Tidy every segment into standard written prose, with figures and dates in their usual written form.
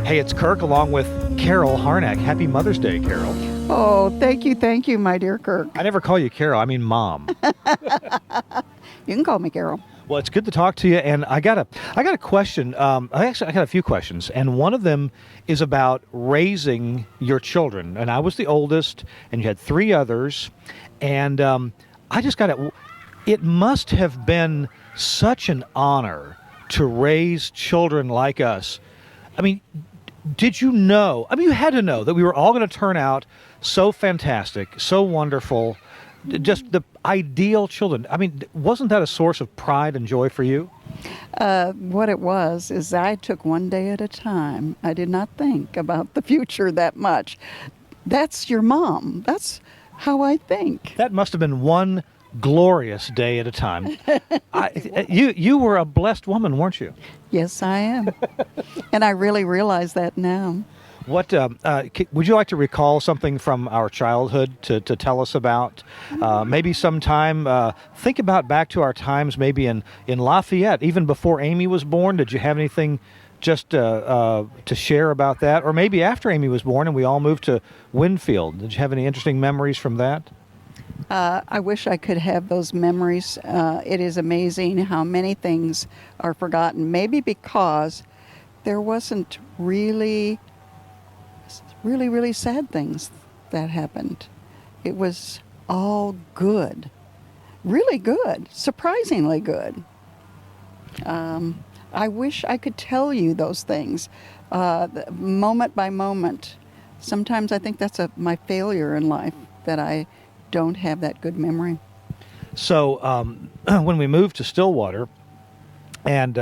Hey, it's Kirk along with Carol Harnack. Happy Mother's Day, Carol. Oh, thank you, my dear Kirk. I never call you Carol, I mean Mom. You can call me Carol. Well, it's good to talk to you, and I got a question. I got a few questions, and one of them is about raising your children. And I was the oldest, and you had three others, and I just got it. It must have been such an honor to raise children like us. I mean, did you know? I mean, you had to know that we were all going to turn out so fantastic, so wonderful, just the ideal children. I mean, wasn't that a source of pride and joy for you? What it was is I took one day at a time. I did not think about the future that much. That's your mom. That's how I think. That must have been one glorious day at a time. You were a blessed woman, weren't you? Yes, I am. And I really realize that now. What would you like to recall something from our childhood to tell us about? Maybe sometime think about back to our times, maybe in Lafayette, even before Amy was born. Did you have anything just to share about that? Or maybe after Amy was born and we all moved to Winfield. Did you have any interesting memories from that? I wish I could have those memories. It is amazing how many things are forgotten. Maybe because there wasn't really sad things that happened. It was all good, really good, surprisingly good. I wish I could tell you those things moment by moment. Sometimes I think that's my failure in life, that I don't have that good memory. So when we moved to Stillwater and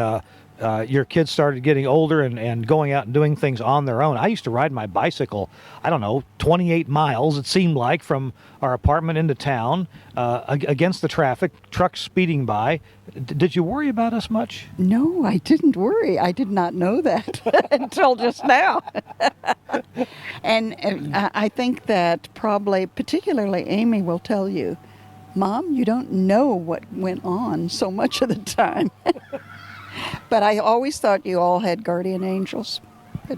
your kids started getting older and going out and doing things on their own, I used to ride my bicycle, 28 miles, it seemed like, from our apartment into town against the traffic, trucks speeding by. Did you worry about us much? No, I didn't worry. I did not know that until just now. And I think that probably, particularly Amy will tell you, Mom, you don't know what went on so much of the time. But I always thought you all had guardian angels.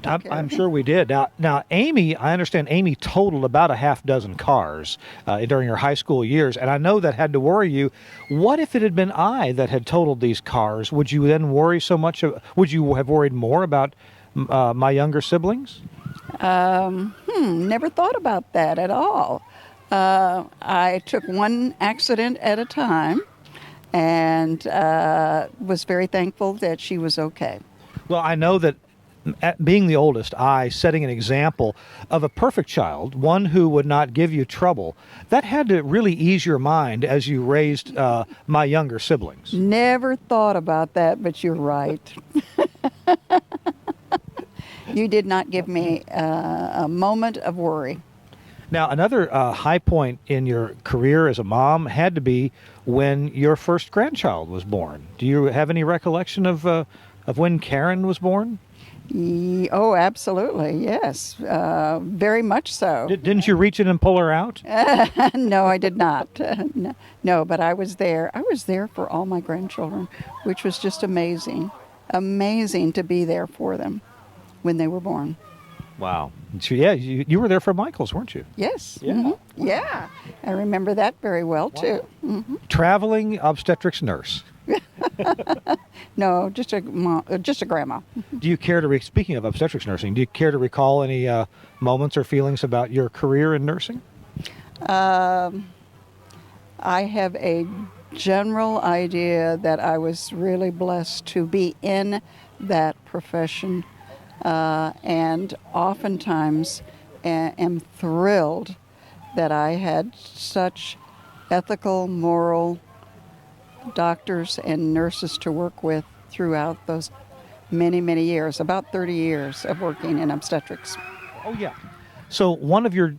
I'm sure we did. Now, Amy, I understand Amy totaled about a half dozen cars during her high school years, and I know that had to worry you. What if it had been I that had totaled these cars? Would you then worry so much? Would you have worried more about my younger siblings? Never thought about that at all. I took one accident at a time and was very thankful that she was okay. Well, I know that being the oldest, setting an example of a perfect child, one who would not give you trouble, that had to really ease your mind as you raised my younger siblings. Never thought about that, but you're right. You did not give me a moment of worry. Now, another high point in your career as a mom had to be when your first grandchild was born. Do you have any recollection of when Karen was born? Oh, absolutely, yes. Very much so. Didn't you reach in and pull her out? No, I did not. No, but I was there. I was there for all my grandchildren, which was just amazing. Amazing to be there for them when they were born. Wow. So, yeah, you were there for Michael's, weren't you? Yes. Yeah. Mm-hmm. Yeah. I remember that very well, too. Mm-hmm. Traveling obstetrics nurse. No, just a grandma. Do you care to, speaking of obstetrics nursing, do you care to recall any moments or feelings about your career in nursing? I have a general idea that I was really blessed to be in that profession, and oftentimes am thrilled that I had such ethical, moral doctors and nurses to work with throughout those many, many years, about 30 years of working in obstetrics. Oh, yeah. So one of your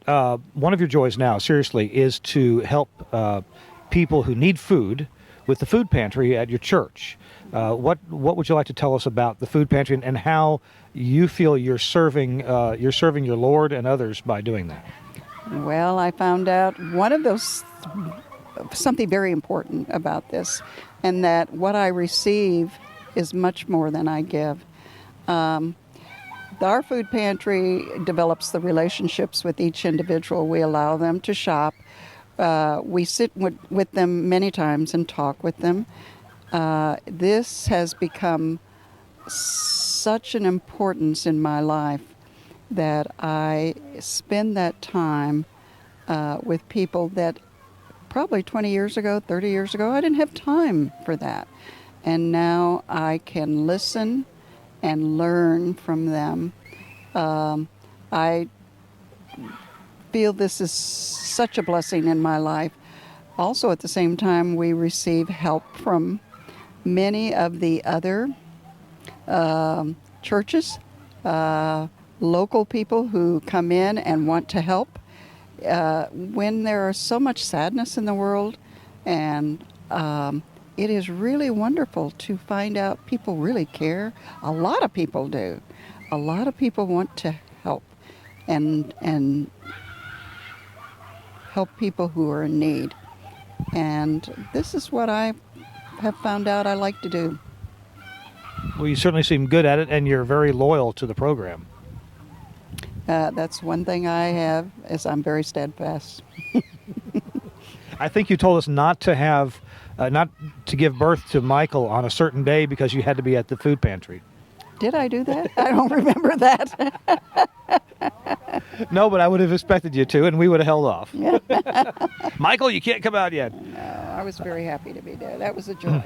joys now, seriously, is to help people who need food with the food pantry at your church. What would you like to tell us about the food pantry and how you feel you're serving your Lord and others by doing that? Well, I found out something very important about this, and that what I receive is much more than I give. Our food pantry develops the relationships with each individual. We allow them to shop. We sit with them many times and talk with them. This has become such an importance in my life that I spend that time with people that probably 20 years ago, 30 years ago, I didn't have time for that. And now I can listen and learn from them. I feel this is such a blessing in my life. Also, at the same time, we receive help from many of the other churches, local people who come in and want to help. When there is so much sadness in the world, and it is really wonderful to find out people really care. A lot of people do. A lot of people want to help and help people who are in need. And this is what I have found out I like to do. Well, you certainly seem good at it, and you're very loyal to the program. That's one thing I have, is I'm very steadfast. I think you told us not to give birth to Michael on a certain day because you had to be at the food pantry. Did I do that? I don't remember that. No, but I would have expected you to, and we would have held off. Michael, you can't come out yet. No, I was very happy to be there. That was a joy.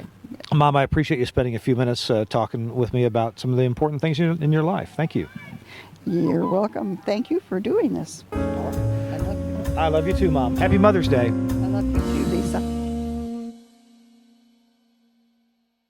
Mom, I appreciate you spending a few minutes talking with me about some of the important things in your life. Thank you. You're welcome. Thank you for doing this. I love you. I love you too, Mom. Happy Mother's Day.